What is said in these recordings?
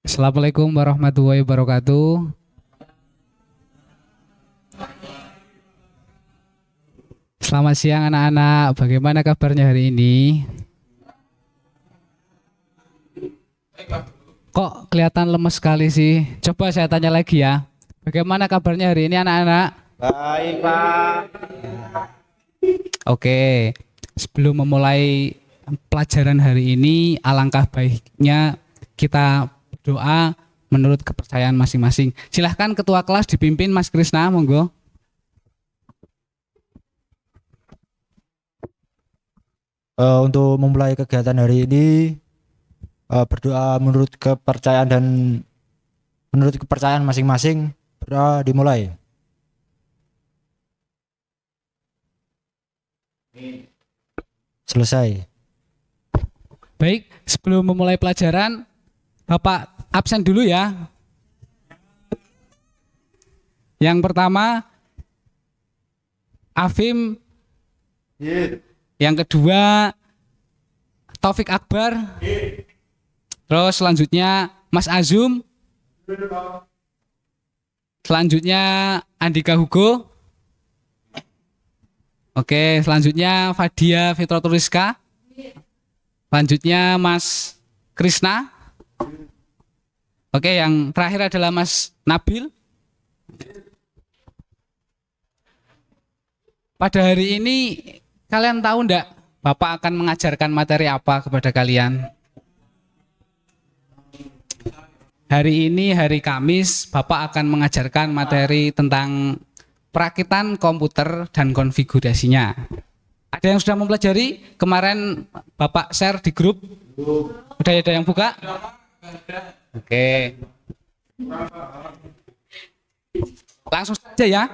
Assalamualaikum warahmatullahi wabarakatuh. Selamat siang anak-anak. Bagaimana kabarnya hari ini? Kok kelihatan lemes sekali sih? Coba saya tanya lagi ya. Bagaimana kabarnya hari ini anak-anak? Baik, Pak. Oke. Sebelum memulai pelajaran hari ini, alangkah baiknya kita berdoa menurut kepercayaan masing-masing. Silahkan ketua kelas dipimpin Mas Krisna, monggo. Untuk memulai kegiatan hari ini, berdoa menurut kepercayaan masing-masing. Berdoa dimulai. Selesai. Baik, sebelum memulai pelajaran, Bapak absen dulu ya. Yang pertama, Afim. Yang kedua, Taufik Akbar. Terus selanjutnya, Mas Azum. Selanjutnya, Andika Hugo. Oke, selanjutnya Fadia Fitroturiska. Selanjutnya Mas Krisna. Oke, yang terakhir adalah Mas Nabil. Pada hari ini kalian tahu enggak Bapak akan mengajarkan materi apa kepada kalian? Hari ini hari Kamis, Bapak akan mengajarkan materi tentang perakitan komputer dan konfigurasinya. Ada yang sudah mempelajari? Kemarin Bapak share di grup. Udah ada yang buka? Oke. Langsung saja ya.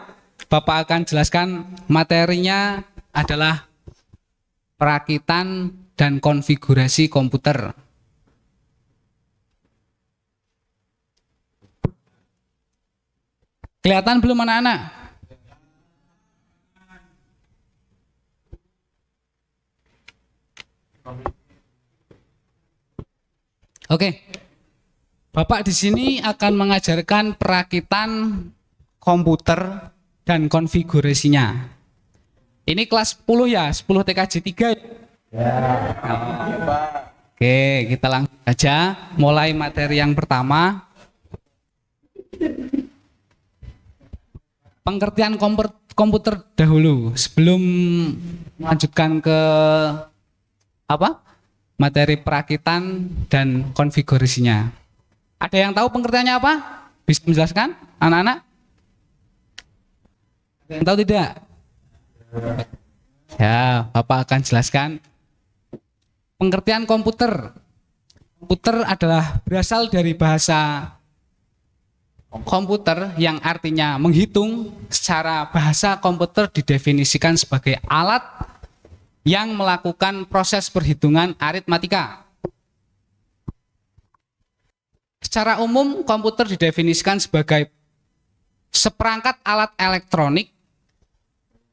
Bapak akan jelaskan materinya adalah perakitan dan konfigurasi komputer. Kelihatan belum anak-anak? Oke. Bapak di sini akan mengajarkan perakitan komputer dan konfigurasinya. Ini kelas 10 ya, 10 TKJ 3. Ya. Oke, kita langsung aja mulai materi yang pertama. Pengertian komputer dahulu sebelum melanjutkan ke materi perakitan dan konfigurasinya. Ada yang tahu pengertiannya apa? Bisa menjelaskan anak-anak? Ada yang tahu tidak? Ya, Bapak akan jelaskan. Pengertian komputer. Komputer adalah berasal dari bahasa komputer yang artinya menghitung. Secara bahasa komputer didefinisikan sebagai alat yang melakukan proses perhitungan aritmatika. Secara umum komputer didefinisikan sebagai seperangkat alat elektronik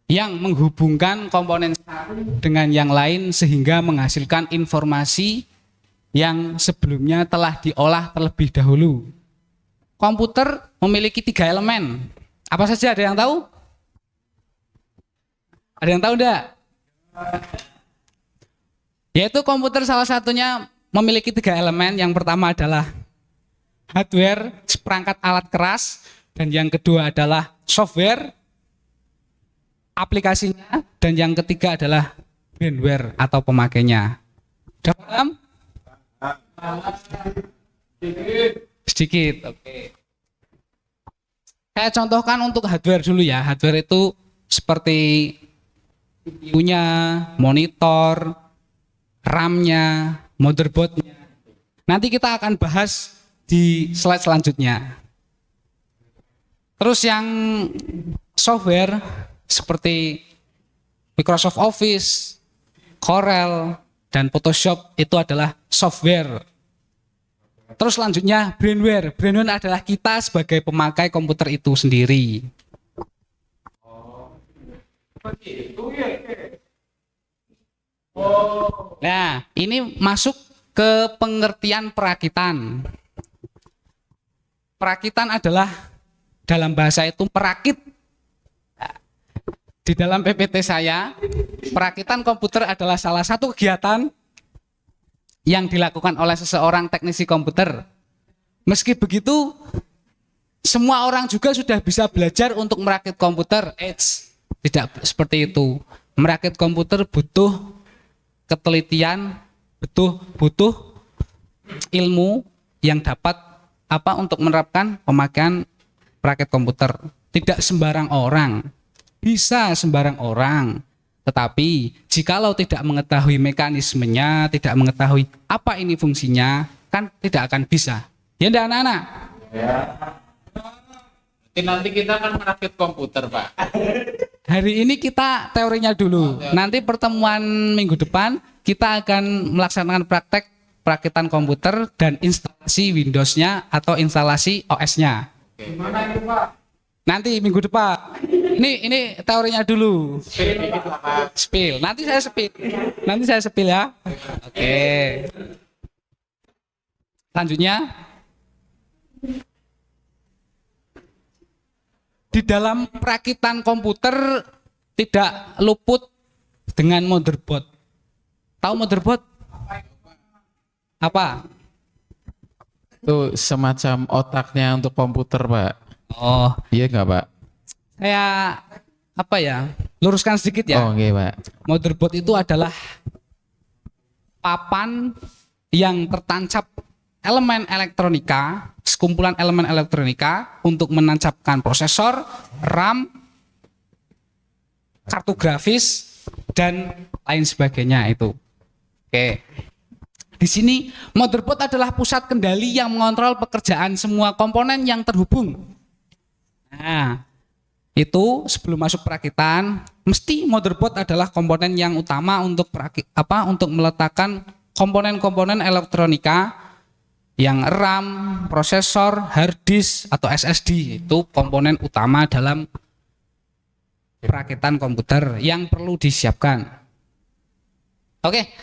yang menghubungkan komponen satu dengan yang lain sehingga menghasilkan informasi yang sebelumnya telah diolah terlebih dahulu. Komputer memiliki 3 elemen. Apa saja, ada yang tahu? Ada yang tahu enggak? Yaitu komputer salah satunya memiliki 3 elemen. Yang pertama adalah hardware, seperangkat alat keras, dan yang kedua adalah software, aplikasinya, dan yang ketiga adalah firmware atau pemakainya. Sudah paham? Sedikit, oke. Saya contohkan untuk hardware dulu ya. Hardware itu seperti CPU-nya, monitor, RAM-nya, motherboard-nya. Nanti kita akan bahas di slide selanjutnya. Terus yang software seperti Microsoft Office, Corel, dan Photoshop itu adalah software. Terus selanjutnya brainware. Brainware adalah kita sebagai pemakai komputer itu sendiri. Nah, ini masuk ke pengertian perakitan. Perakitan adalah dalam bahasa itu merakit. Di dalam PPT saya, perakitan komputer adalah salah satu kegiatan yang dilakukan oleh seseorang teknisi komputer. Meski begitu, semua orang juga sudah bisa belajar untuk merakit komputer. Tidak seperti itu. Merakit komputer butuh ketelitian, butuh ilmu yang dapat untuk menerapkan pemakaian perakit komputer. Tidak sembarang orang. Bisa sembarang orang, tetapi jikalau tidak mengetahui mekanismenya, tidak mengetahui apa ini fungsinya, kan tidak akan bisa. Ya enggak anak-anak? Ya. Nanti kita akan merakit komputer, Pak. Hari ini kita teorinya dulu. Nanti pertemuan minggu depan kita akan melaksanakan praktek perakitan komputer dan instalasi Windows-nya atau instalasi OS-nya. Gimana itu, Pak? Nanti minggu depan. Ini teorinya dulu. Spill. Nanti saya spill ya. Oke. Selanjutnya, di dalam perakitan komputer tidak luput dengan motherboard. Tahu motherboard? Apa? Itu semacam otaknya untuk komputer, Pak. Oh, Iya nggak, Pak? Saya luruskan sedikit ya. Oh, oke, Pak. Motherboard itu adalah papan yang tertancap elemen elektronika, sekumpulan elemen elektronika untuk menancapkan prosesor, RAM, kartu grafis, dan lain sebagainya itu. Oke. Di sini motherboard adalah pusat kendali yang mengontrol pekerjaan semua komponen yang terhubung. Nah, itu sebelum masuk perakitan, mesti motherboard adalah komponen yang utama untuk untuk meletakkan komponen-komponen elektronika yang RAM, prosesor, hard disk atau SSD. Itu komponen utama dalam perakitan komputer yang perlu disiapkan. Oke.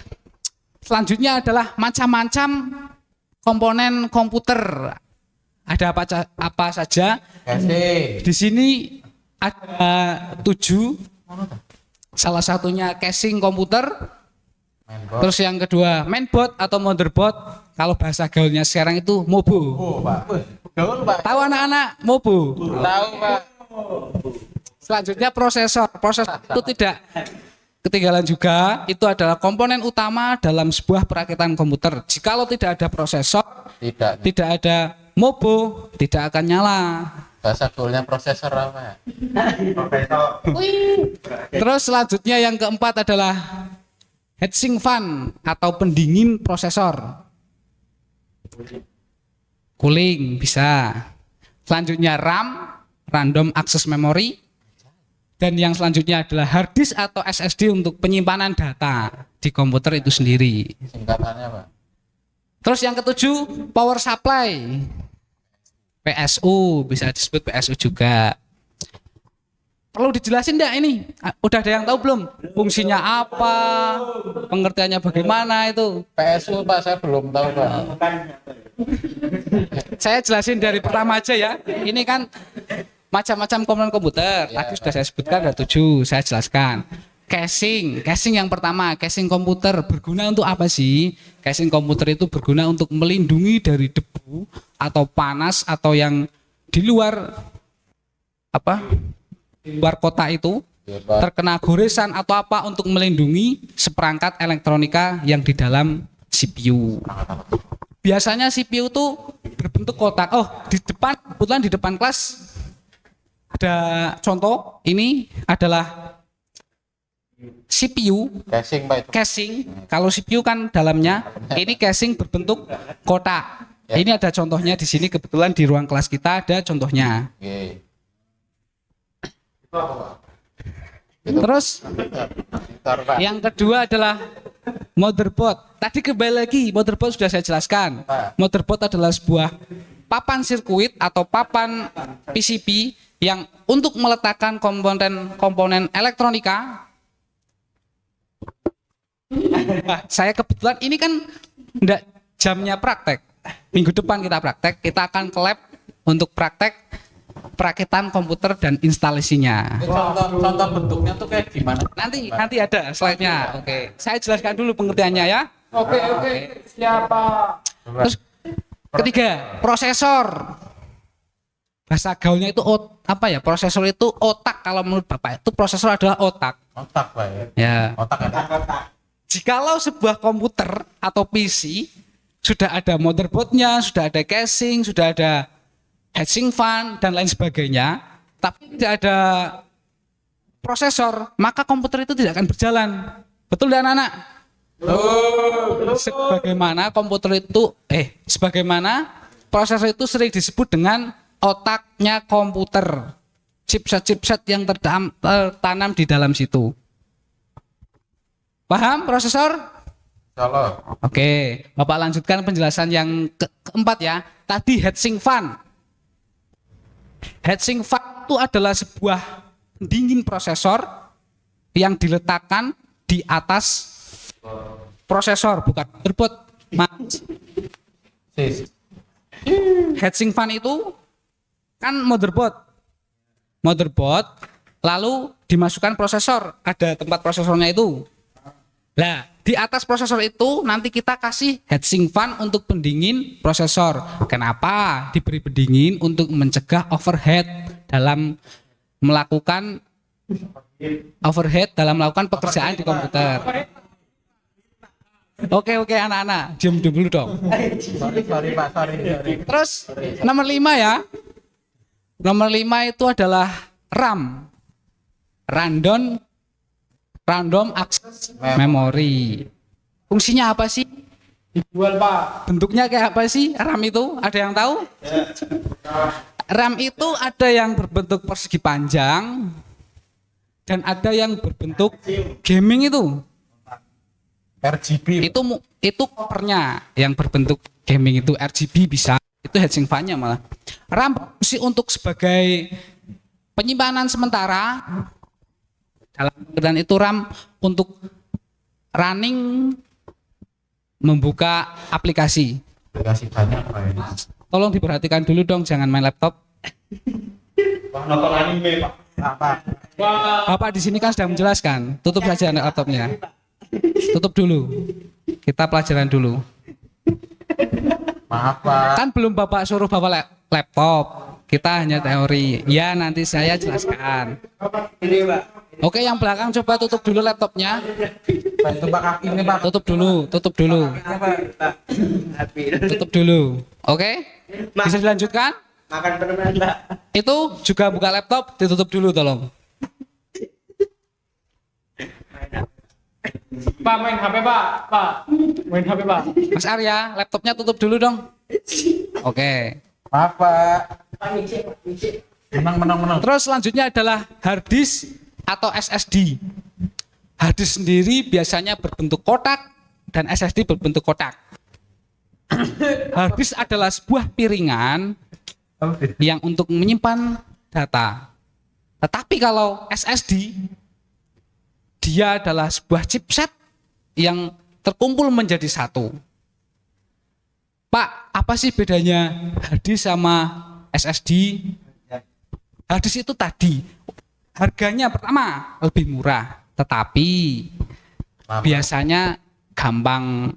Selanjutnya adalah macam-macam komponen komputer. Ada apa saja? Di sini ada 7. Salah satunya casing komputer. Terus yang kedua mainboard atau motherboard. Kalau bahasa gaulnya sekarang itu MOBO. Gaul, Pak. Tahu anak-anak MOBO? Tahu, Pak. Selanjutnya prosesor. Prosesor itu tidak ketinggalan juga. Itu adalah komponen utama dalam sebuah perakitan komputer. Jikalau tidak ada prosesor, tidak ada MOBO, tidak akan nyala. Bahasa gaulnya prosesor apa? Terus selanjutnya yang keempat adalah heatsink fan atau pendingin prosesor. Cooling bisa. Selanjutnya RAM, random access memory. Dan yang selanjutnya adalah hard disk atau SSD untuk penyimpanan data di komputer itu sendiri. Singkatannya, Pak. Terus yang ketujuh, power supply. PSU, bisa disebut PSU juga. Perlu dijelasin enggak ini? Udah ada yang tahu belum? Fungsinya apa? Pengertiannya bagaimana itu? PSU, Pak, saya belum tahu, Pak. Saya jelasin dari pertama aja ya. Ini kan macam-macam komponen komputer. Tadi sudah saya sebutkan ada 7, saya jelaskan. Casing yang pertama, casing komputer berguna untuk apa sih? Casing komputer itu berguna untuk melindungi dari debu atau panas atau yang di luar luar kota itu terkena goresan atau apa untuk melindungi seperangkat elektronika yang di dalam CPU. Biasanya CPU itu berbentuk kotak. Oh, kebetulan di depan kelas ada contoh. Ini adalah CPU Casing, Pak, itu. casing. Kalau CPU kan dalamnya, ini casing berbentuk kotak. Ini ada contohnya di sini, kebetulan di ruang kelas kita ada contohnya. Oke. Terus Bentar, Pak. yang kedua adalah motherboard. Tadi kembali lagi, motherboard sudah saya jelaskan. Motherboard adalah sebuah papan sirkuit atau papan PCB yang untuk meletakkan komponen elektronika. Nah, saya kebetulan ini kan enggak jamnya praktek. Minggu depan kita praktek, kita akan ke lab untuk perakitan komputer dan instalasinya. Ini contoh bentuknya tuh kayak gimana? Nanti ada slide-nya. Oke, saya jelaskan dulu pengertiannya ya. Oke, siapa? Terus ketiga, prosesor. Bahasa gaulnya itu prosesor itu otak. Kalau menurut Bapak itu prosesor adalah otak. Otak Pak ya. Ya. Otak ya. Jikalau sebuah komputer atau PC sudah ada motherboardnya, sudah ada casing, sudah ada heatsink fan dan lain sebagainya, tapi tidak ada prosesor, maka komputer itu tidak akan berjalan. Betul tidak anak-anak? Sebagaimana prosesor itu sering disebut dengan otaknya komputer, chipset yang tertanam di dalam situ. Paham prosesor? Insyaallah. Oke, Bapak lanjutkan penjelasan yang keempat ya. Tadi heatsink fan. Heatsink fan itu adalah sebuah pendingin prosesor yang diletakkan di atas prosesor, bukan motherboard. Heatsink fan itu kan motherboard lalu dimasukkan prosesor, ada tempat prosesornya itu. Nah, di atas prosesor itu nanti kita kasih heatsink fan untuk pendingin prosesor. Kenapa diberi pendingin? Untuk mencegah overheat dalam melakukan pekerjaan di komputer. Oke anak-anak, diam dulu dong. Sorry Pak, sorry. Terus nomor 5 ya. Nomor 5 itu adalah RAM. Random access memory. Fungsinya apa sih? Dijual, Pak. Bentuknya kayak apa sih RAM itu? Ada yang tahu? RAM itu ada yang berbentuk persegi panjang dan ada yang berbentuk gaming itu. RGB. Itu covernya yang berbentuk gaming itu RGB bisa. Itu heatsink fan-nya malah. RAM berfungsi untuk sebagai penyimpanan sementara. Dalam pengertian itu RAM untuk running membuka aplikasi. Aplikasi banyak Pak ya. Tolong diperhatikan dulu dong, jangan main laptop. Nonton anime, Pak. Bapak di sini kan sudah menjelaskan. Tutup saja laptopnya. Tutup dulu. Kita pelajaran dulu. Maaf Pak. Kan belum Bapak suruh bawa laptop. Kita hanya teori. Ya, nanti saya jelaskan. Ini, Pak. Oke, yang belakang coba tutup dulu laptopnya. Bantu Pak kaki ini Pak. Tutup dulu. Tutup dulu. Oke? Bisa dilanjutkan? Makan permen, Pak. Itu juga buka laptop, ditutup dulu tolong. Pak, main HP, Pak. Main HP, Pak. Mas Arya, laptopnya tutup dulu dong. Oke. Maaf Pak. Menang. Terus selanjutnya adalah hard disk atau SSD. Hard disk sendiri biasanya berbentuk kotak dan SSD berbentuk kotak. Hard disk adalah sebuah piringan yang untuk menyimpan data. Tetapi kalau SSD, dia adalah sebuah chipset yang terkumpul menjadi satu. Pak, apa sih bedanya hard disk sama SSD? Hard disk itu tadi harganya pertama lebih murah, tetapi biasanya gampang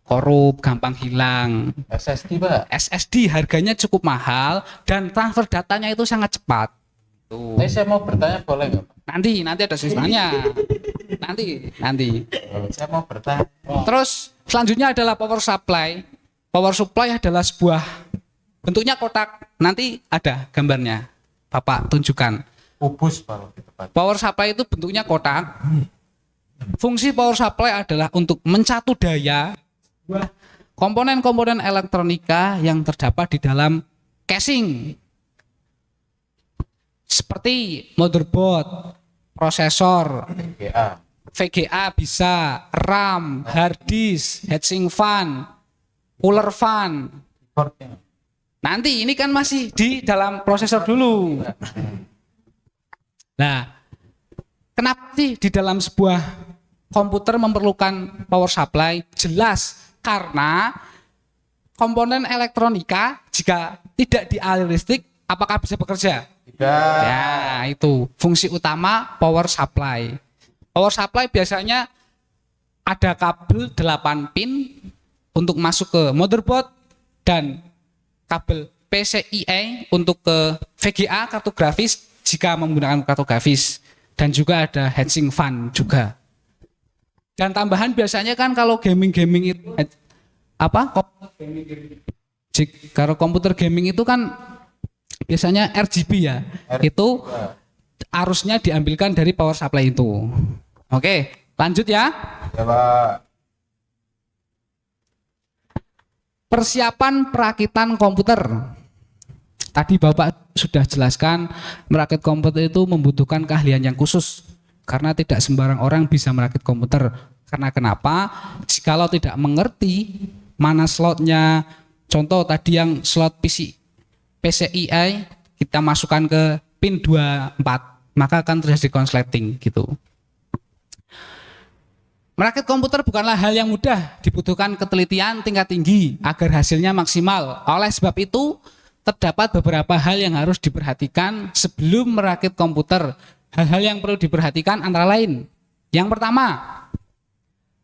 korup, gampang hilang. SSD Pak. SSD harganya cukup mahal dan transfer datanya itu sangat cepat. Tuh. Saya mau bertanya boleh nggak Pak? Nanti ada siswanya. Nanti. Saya mau bertanya. Terus selanjutnya adalah power supply. Power supply adalah sebuah bentuknya kotak. Nanti ada gambarnya. Bapak tunjukkan. Kubus Pak. Gitu, Pak. Power supply itu bentuknya kotak. Fungsi power supply adalah untuk mencatu daya komponen-komponen elektronika yang terdapat di dalam casing. Seperti motherboard, prosesor, GA. VGA bisa, RAM, hard disk, heatsink fan, cooler fan. Keyboardnya. Nanti ini kan masih di dalam prosesor dulu. Nah, kenapa sih di dalam sebuah komputer memerlukan power supply? Jelas karena komponen elektronika jika tidak dialiri listrik apakah bisa bekerja? Tidak. Ya, itu fungsi utama power supply. Power supply biasanya ada kabel 8 pin untuk masuk ke motherboard dan kabel PCIe untuk ke VGA kartu grafis jika menggunakan kartu grafis, dan juga ada heatsink fan juga. Dan tambahan biasanya kan kalau gaming itu kalau komputer gaming itu kan biasanya RGB ya. Itu arusnya diambilkan dari power supply itu. Oke, lanjut ya. Ya, Pak. Persiapan perakitan komputer. Tadi Bapak sudah jelaskan merakit komputer itu membutuhkan keahlian yang khusus karena tidak sembarang orang bisa merakit komputer. Karena kenapa? Jikalau tidak mengerti mana slotnya, contoh tadi yang slot PCIe kita masukkan ke pin 24, maka akan terjadi konsleting gitu. Merakit komputer bukanlah hal yang mudah, dibutuhkan ketelitian tingkat tinggi agar hasilnya maksimal. Oleh sebab itu, terdapat beberapa hal yang harus diperhatikan sebelum merakit komputer. Hal-hal yang perlu diperhatikan antara lain. Yang pertama,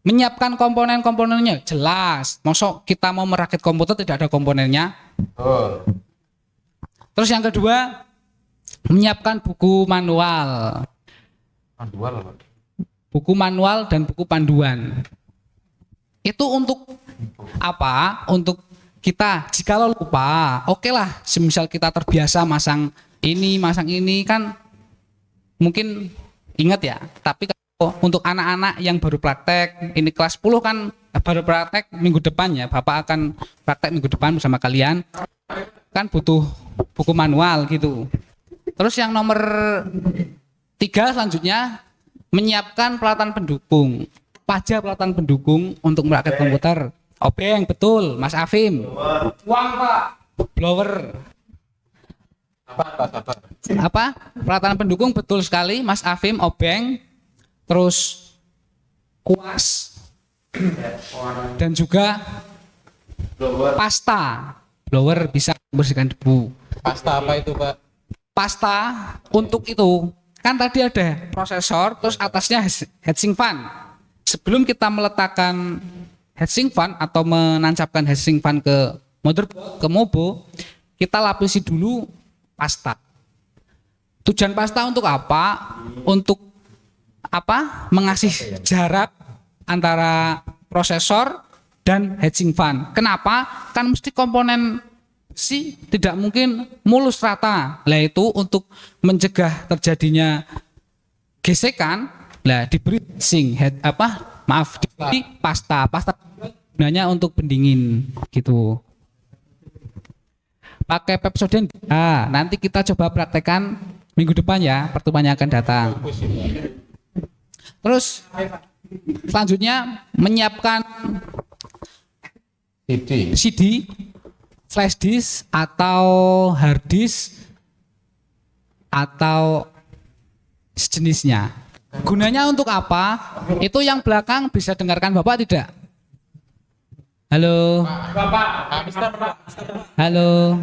menyiapkan komponen-komponennya. Jelas, mosok kita mau merakit komputer tidak ada komponennya. Betul. Terus yang kedua, menyiapkan buku manual. Manual, Pak. Buku manual dan buku panduan. Itu untuk apa? Untuk kita, jikalau lupa, oke lah, semisal kita terbiasa masang ini kan mungkin ingat ya. Tapi kalau untuk anak-anak yang baru praktek, ini kelas 10 kan baru praktek minggu depan ya, Bapak akan praktek minggu depan bersama kalian, kan butuh buku manual gitu. Terus yang nomor 3 selanjutnya, menyiapkan peralatan pendukung. Pajak peralatan pendukung untuk merakit komputer. Obeng, betul, Mas Afim. Uang, Pak. Blower. Apa? Peralatan pendukung, betul sekali, Mas Afim, obeng. Terus kuas. Dan juga pasta. Blower bisa membersihkan debu. Pasta apa itu, Pak? Pasta untuk itu. Kan tadi ada prosesor, terus atasnya heatsink fan. Sebelum kita meletakkan heatsink fan atau menancapkan heatsink fan ke motherboard, ke mobo, kita lapisi dulu pasta. Tujuan pasta untuk apa? Untuk apa? Mengasih jarak antara prosesor dan heatsink fan. Kenapa? Kan mesti komponen besi tidak mungkin mulus rata. Lah itu untuk mencegah terjadinya gesekan, lah diberi diberi pasta gunanya untuk pendingin gitu. Pakai Pepsodent. Nah, nanti kita coba praktekkan minggu depan ya, pertemuan yang akan datang. Terus selanjutnya menyiapkan CD, flash disk atau hard disk atau sejenisnya. Gunanya untuk apa? Itu yang belakang bisa dengarkan Bapak tidak? Halo. Bapak. Halo.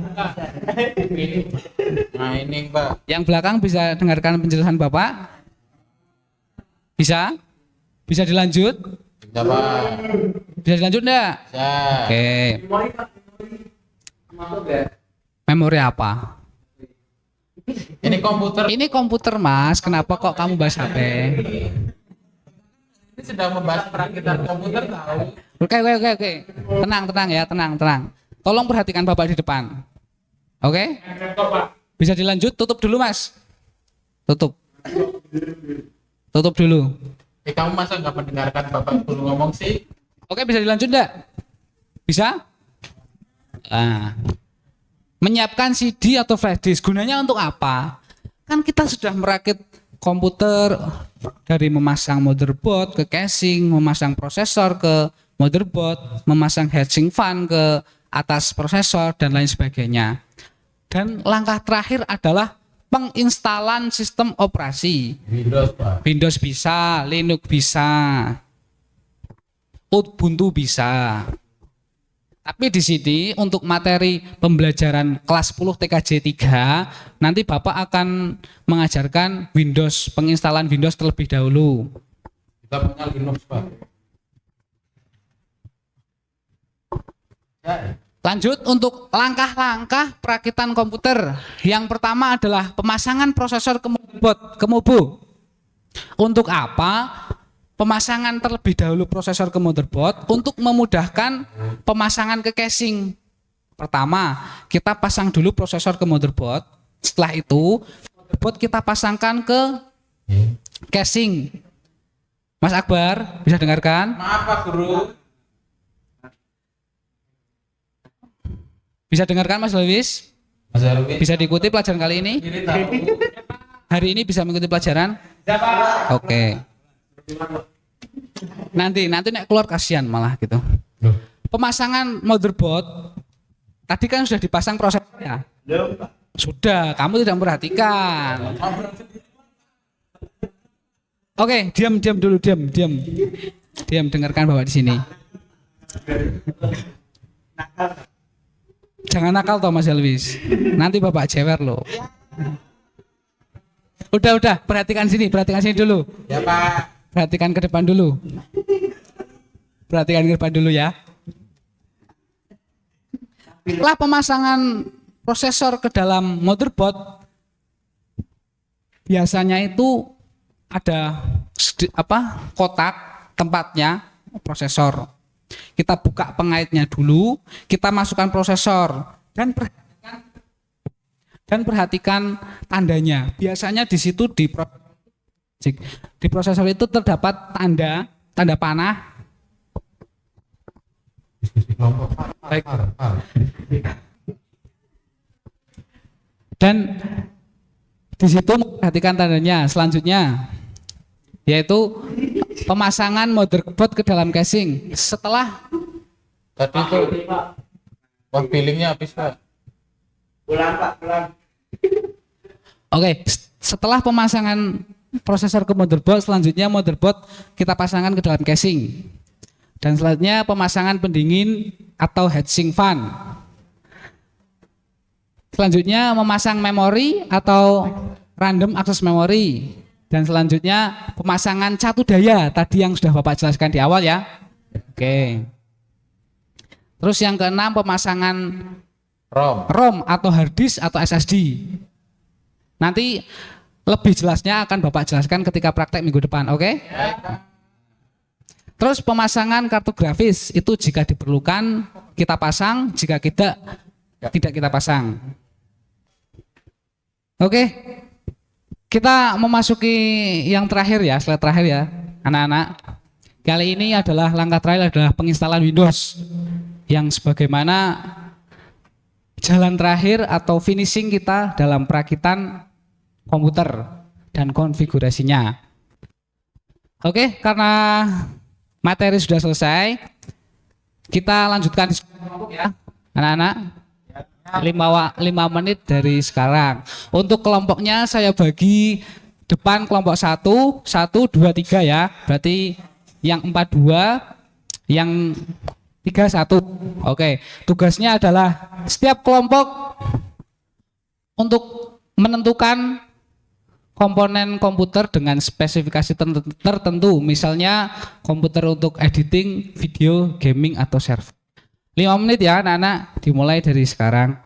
Nah ini, Pak. Yang belakang bisa dengarkan penjelasan Bapak? Bisa? Bisa dilanjut? Bisa, Pak. Bisa dilanjut enggak? Bisa. Oke. Memori apa? Ini komputer. Ini komputer, Mas. Kenapa kok kamu bahas HP? Ini sedang membahas perakitan komputer, tahu? Oke. Tenang ya, tenang. Tolong perhatikan Bapak di depan. Oke? Bisa dilanjut? Tutup dulu, Mas. Tutup dulu. Kamu masa nggak mendengarkan Bapak dulu ngomong sih? Oke, bisa dilanjut enggak? Bisa? Nah. Menyiapkan CD atau flash disk. Gunanya untuk apa? Kan kita sudah merakit komputer dari memasang motherboard ke casing, memasang prosesor ke motherboard, memasang heatsink fan ke atas prosesor dan lain sebagainya. Dan langkah terakhir adalah penginstalan sistem operasi. Windows, Pak. Windows bisa, Linux bisa, Ubuntu bisa. Tapi di sini untuk materi pembelajaran kelas 10 TKJ 3 nanti Bapak akan mengajarkan Windows, penginstalan Windows terlebih dahulu. Kita punya Linux, Pak. Ya. Lanjut untuk langkah-langkah perakitan komputer. Yang pertama adalah pemasangan prosesor ke motherboard, ke MOBO. Untuk apa? Pemasangan terlebih dahulu prosesor ke motherboard untuk memudahkan pemasangan ke casing. Pertama, kita pasang dulu prosesor ke motherboard. Setelah itu, motherboard kita pasangkan ke casing. Mas Akbar, bisa dengarkan? Maaf Pak Guru. Bisa dengarkan Mas Lewis? Mas Erwin. Bisa diikuti pelajaran kali ini? Ini tahu. Hari ini bisa mengikuti pelajaran? Oke. Nanti nek keluar kasihan malah gitu. Pemasangan motherboard tadi kan sudah dipasang prosesornya. Sudah, kamu tidak memperhatikan. Oke, diam dulu, diam. Diam, dengarkan Bapak di sini. Jangan nakal toh Mas Elvis. Nanti Bapak jewer loh. Udah, perhatikan sini dulu. Ya Pak. Perhatikan ke depan dulu. Perhatikan ke depan dulu ya. Setelah pemasangan prosesor ke dalam motherboard, biasanya itu ada kotak tempatnya prosesor. Kita buka pengaitnya dulu, kita masukkan prosesor dan perhatikan tandanya. Biasanya di situ di prosesor itu terdapat tanda panah. Baik. Dan di situ perhatikan tandanya. Selanjutnya yaitu pemasangan motherboard ke dalam casing. Setelah Tadi itu uang billingnya habis Pak. Pulang Pak, pulang. Oke, setelah pemasangan prosesor ke motherboard, selanjutnya motherboard kita pasangkan ke dalam casing. Dan selanjutnya pemasangan pendingin atau heatsink fan. Selanjutnya memasang memori atau random access memory. Dan selanjutnya pemasangan catu daya tadi yang sudah Bapak jelaskan di awal ya. Oke. Terus yang keenam pemasangan ROM atau hard disk atau SSD. Nanti lebih jelasnya akan Bapak jelaskan ketika praktek minggu depan, oke? Terus pemasangan kartu grafis itu jika diperlukan kita pasang, jika tidak kita pasang. Oke. Kita memasuki yang terakhir ya, slide terakhir ya, anak-anak. Kali ini adalah langkah terakhir adalah penginstalan Windows yang sebagaimana jalan terakhir atau finishing kita dalam perakitan komputer dan konfigurasinya. Oke, karena materi sudah selesai, kita lanjutkan diskusi kelompok ya, anak-anak. 5 menit dari sekarang. Untuk kelompoknya saya bagi depan kelompok 1, 2, 3 ya. Berarti yang 4, 2, yang 3, 1. Oke, tugasnya adalah setiap kelompok untuk menentukan komponen komputer dengan spesifikasi tertentu, misalnya komputer untuk editing, video, gaming, atau server. 5 menit ya anak-anak, dimulai dari sekarang.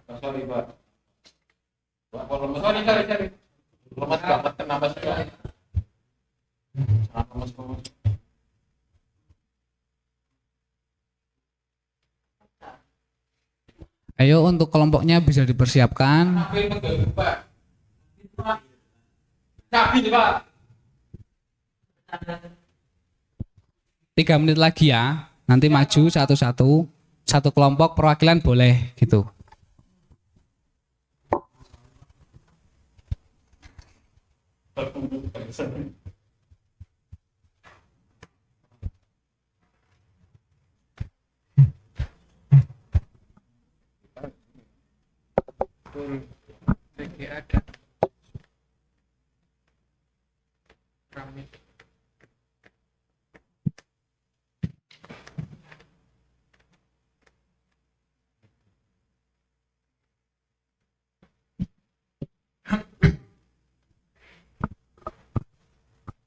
Sorry Pak. Sorry. Lemas banget kenapa sih? Lemas. Ayo untuk kelompoknya bisa dipersiapkan. Tapi Pak. Tapi Pak. 3 menit lagi ya. Nanti maju satu-satu. Satu kelompok perwakilan boleh gitu.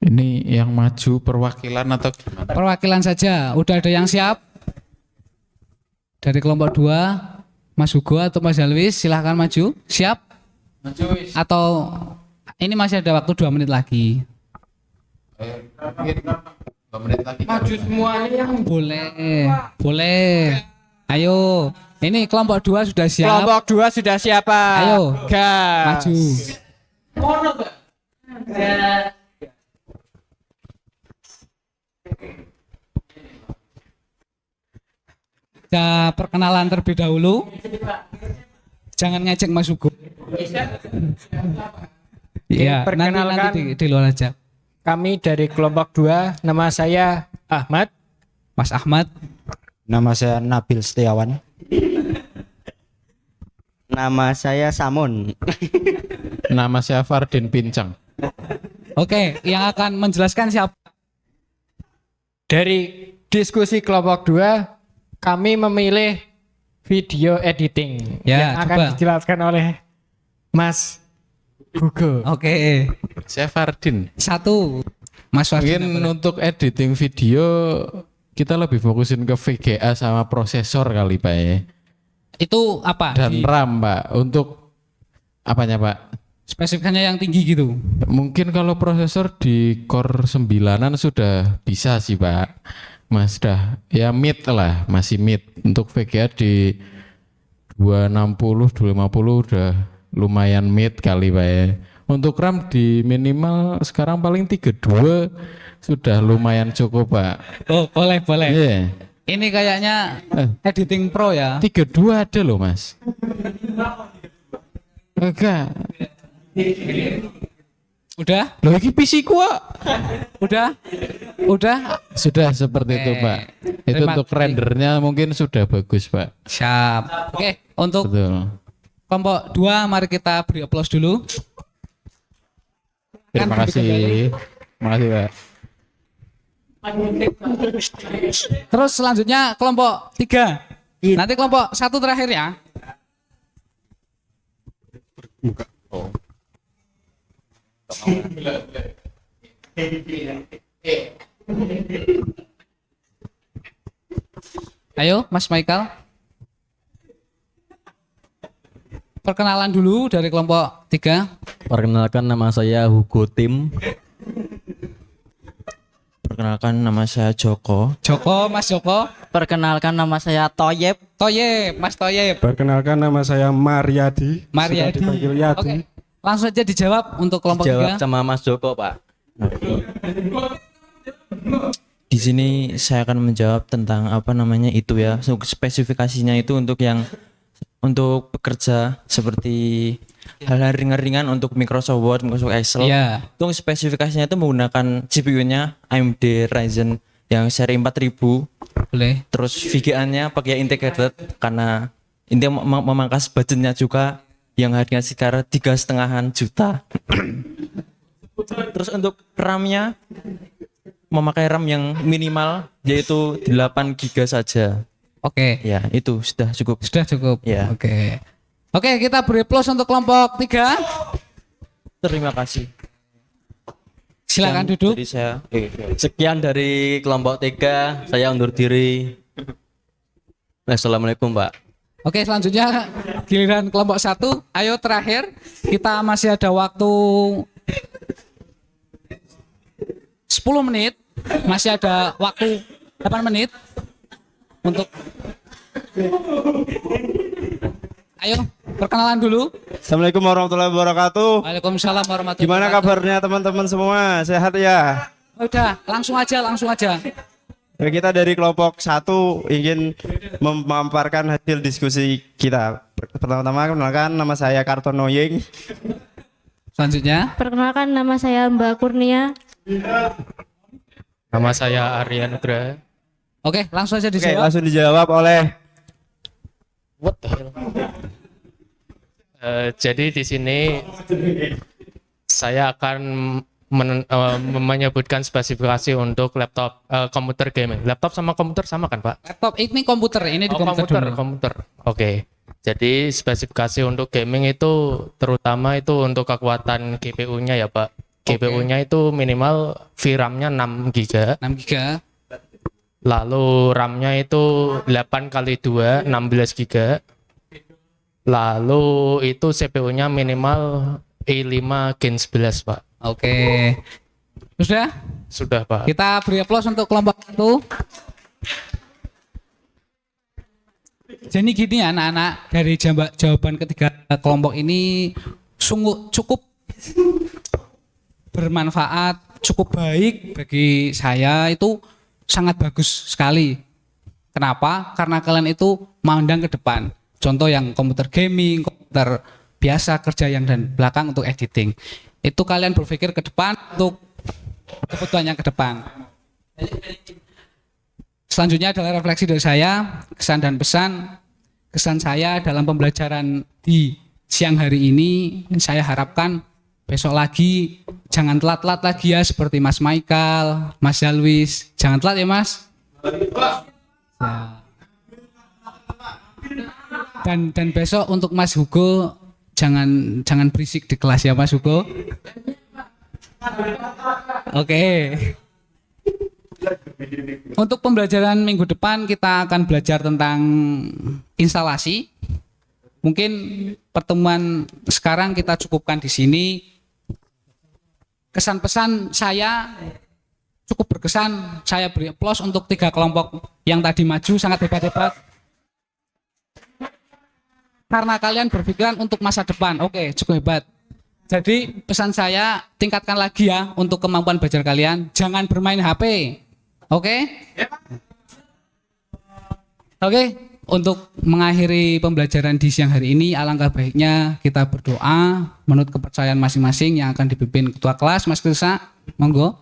Ini yang maju perwakilan atau gimana? Perwakilan saja. Udah ada yang siap? Dari kelompok 2, Mas Hugo atau Mas Halwis silahkan maju. Siap? Maju wis. Atau ini masih ada waktu 2 menit lagi? Mungkin 2 menit lagi. Maju semuanya. Boleh. Boleh. Ayo. Ini kelompok 2 sudah siap. Kelompok 2 sudah siap, Pak. Ayo. Gas. Maju. Kita perkenalan terlebih dahulu. Jangan ngecek Mas Hugo. Iya, perkenalkan. nanti di luar aja. Kami dari kelompok 2, nama saya Ahmad. Mas Ahmad. Nama saya Nabil Setiawan. Nama saya Samun. Nama saya Fardin Pincang. Oke, yang akan menjelaskan siapa? Dari diskusi kelompok 2, kami memilih video editing Ya, yang akan coba. dijelaskan oleh Mas Hugo. Oke. Saya Fardin. 1. Mas Wardin. Mungkin untuk editing video kita lebih fokusin ke VGA sama prosesor kali Pak ya. Itu apa? Dan Di RAM Pak. Untuk apanya Pak? spesifikasinya yang tinggi gitu. Mungkin kalau prosesor di Core 9-an sudah bisa sih Pak. Mas dah ya mid lah, masih mid. Untuk VGA di 260, 250 udah lumayan mid kali Pak ya. Untuk RAM di minimal sekarang paling 32 sudah lumayan cukup Pak. Oh, boleh, boleh. Iya. Ini kayaknya editing pro ya. 32 ada loh Mas. Enggak. Udah? Loh ini PC ku kok. Udah? Udah? Sudah seperti itu Pak. Itu Terima untuk kasih. rendernya mungkin sudah bagus Pak. Siap. Oke, untuk Betul. kelompok 2 mari kita beri aplaus dulu. Terima kasih. Terima kasih Pak. Terus selanjutnya kelompok 3. Nanti kelompok 1 terakhir ya. Ayo Mas Michael. Perkenalan dulu dari kelompok 3. Perkenalkan nama saya Hugo Tim. Perkenalkan nama saya Joko. Joko, Mas Joko. Perkenalkan nama saya Toyeb. Toyeb, Mas Toyeb. Perkenalkan nama saya Mariadi. Mariadi. Suka dipanggil Yadi. Oke. Langsung aja dijawab untuk kelompok Jawab 3. sama Mas Joko, Pak. Di sini saya akan menjawab tentang apa namanya itu ya. Spesifikasinya itu untuk bekerja seperti hal-hal ringan-ringan untuk Microsoft Word, Microsoft Excel. Iya. Itu spesifikasinya itu menggunakan CPU-nya AMD Ryzen yang seri 4000. Boleh. Terus VGA-nya pakai integrated karena intinya memangkas budgetnya juga yang harganya sekitar 3,5 juta. Terus untuk RAM-nya memakai RAM yang minimal yaitu 8 GB saja. Oke. Ya, itu sudah cukup. Sudah cukup. Ya. Oke. Oke, kita beri plus untuk kelompok 3. Terima kasih. Silakan Sekian duduk. dari saya. Sekian dari kelompok 3, saya undur diri. Assalamualaikum, Pak. Oke, selanjutnya giliran kelompok 1. Ayo terakhir, kita masih ada waktu 10 menit. Masih ada waktu 8 menit untuk ayo perkenalan dulu. Assalamualaikum warahmatullahi wabarakatuh. Waalaikumsalam warahmatullahi Gimana wabarakatuh. kabarnya teman-teman semua? Sehat ya? Udah, langsung aja. Ya, kita dari kelompok 1 ingin memaparkan hasil diskusi kita. Pertama-tama kenalkan, nama saya Kartono Ying. Selanjutnya, Perkenalkan, nama saya Mbak Kurnia. Nama saya Arya Nugra. oke, langsung aja Oke, dijawab. langsung dijawab oleh What the hell? Jadi di sini saya akan menyebutkan spesifikasi untuk laptop komputer gaming. Laptop sama komputer sama kan, Pak? Laptop ini komputer, ini di komputer dulu. komputer. Oke. Jadi spesifikasi untuk gaming itu terutama itu untuk kekuatan GPU-nya ya, Pak. GPU-nya itu minimal VRAM-nya 6 GB. 6 GB. Lalu RAM-nya itu 8x2 16 GB. Lalu itu CPU-nya minimal i5 Gen 11, Pak. Oke. Sudah? Sudah, Pak. Kita beri aplaus untuk kelompok 1. Jadi gini anak-anak, dari jawaban ketiga kelompok ini sungguh cukup bermanfaat, cukup baik bagi saya, itu sangat bagus sekali. Kenapa? Karena kalian itu mandang ke depan. Contoh yang komputer gaming, komputer biasa kerja yang dan belakang untuk editing. Itu kalian berpikir ke depan untuk kebutuhan yang ke depan. Selanjutnya adalah refleksi dari saya, kesan dan pesan. Kesan saya dalam pembelajaran di siang hari ini, saya harapkan besok lagi jangan telat-telat lagi ya, seperti Mas Michael, Mas Jalwis. Jangan telat ya, Mas. Ya. Dan besok untuk Mas Hugo jangan berisik di kelas ya, Mas Hugo. Oke. Untuk pembelajaran minggu depan kita akan belajar tentang instalasi. Mungkin pertemuan sekarang kita cukupkan di sini. Kesan pesan saya cukup berkesan. Saya beri aplaus untuk 3 kelompok yang tadi maju, sangat hebat-hebat. Karena kalian berpikiran untuk masa depan. Oke, cukup hebat. Jadi pesan saya, tingkatkan lagi ya untuk kemampuan belajar kalian. Jangan bermain HP. Oke? Oke, untuk mengakhiri pembelajaran di siang hari ini, alangkah baiknya kita berdoa menurut kepercayaan masing-masing yang akan dipimpin ketua kelas, Mas Krisa. Monggo.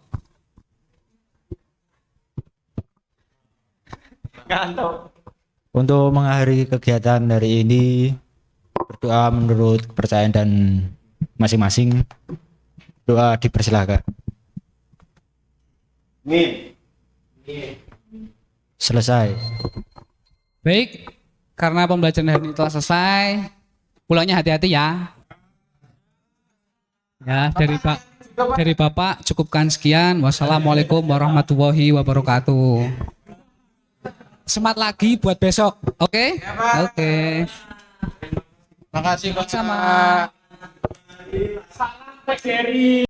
Untuk mengakhiri kegiatan hari ini, berdoa menurut kepercayaan dan masing-masing. Doa dipersilahkan. Selesai. Baik, karena pembelajaran hari ini telah selesai, pulangnya hati-hati ya. Ya, dari Bapak cukupkan sekian. Wassalamualaikum warahmatullahi wabarakatuh. Semangat lagi buat besok, oke? Oke. Makasih Pak. Sama.